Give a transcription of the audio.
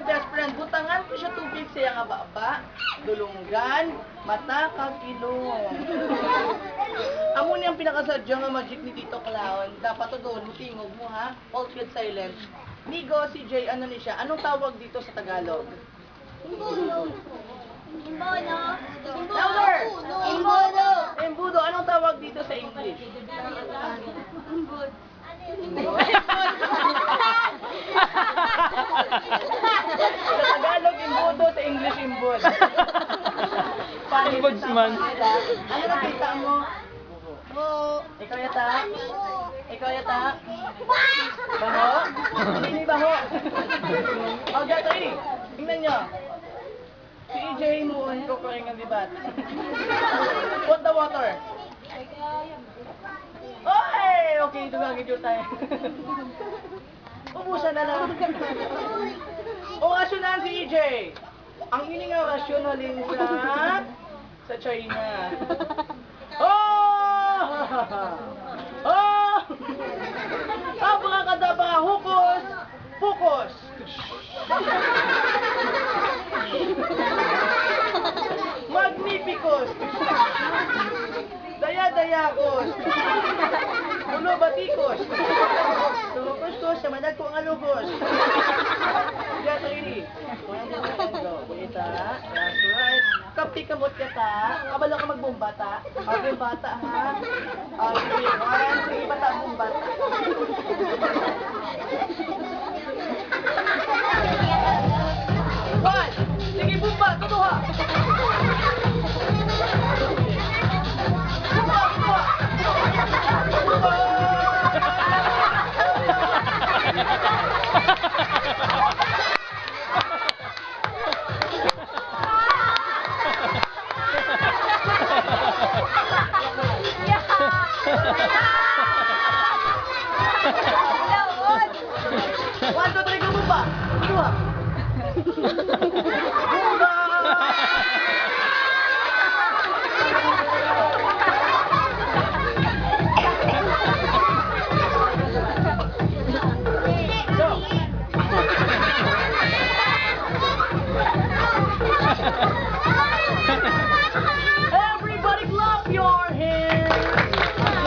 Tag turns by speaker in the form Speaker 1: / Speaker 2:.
Speaker 1: akong best friend. Butangan ko siya tubig siya nga baba. Dulunggan, mata kag ilong. Amo niyang pinakasadya nga magic ni Tito Clown. Dapat to doon, mutingog mo ha. All kids silent. Nigo, si Jay, ano ni siya? Anong tawag dito sa Tagalog?
Speaker 2: Imbudo. Imbono.
Speaker 1: Louder!
Speaker 2: Imbono.
Speaker 1: Embudo, anong tawag dito sa English?
Speaker 2: Imbud.
Speaker 1: Sa Tagalog, imbudo, sa English, imbud.
Speaker 3: Ombudsman.
Speaker 1: Ano nakita mo?
Speaker 2: Bo.
Speaker 1: Ikaw yata? Ikaw yata? Baho? Hindi baho. O, gato eh. Tingnan nyo. Si EJ mo, ko ang dibat. Put the water. Oy! Okay, dumagid yung tayo. Ubusan na lang. O, asyonan si EJ. Ang ining orasyon halin sa China. Oh! Oh! Abrakadabra, hukos, pukos. Magnificos. Daya-dayakos. Ulo batikos. Tumukos-kos, samadag ko ang alugos. Gato ini. Kita, that's right. Kapti kamot ka ta. Kabalo ka magbumbata. Magbumbata ha. Sige, one, sige bata bumbata. One, sige bumba, tutuha.
Speaker 2: Yeah.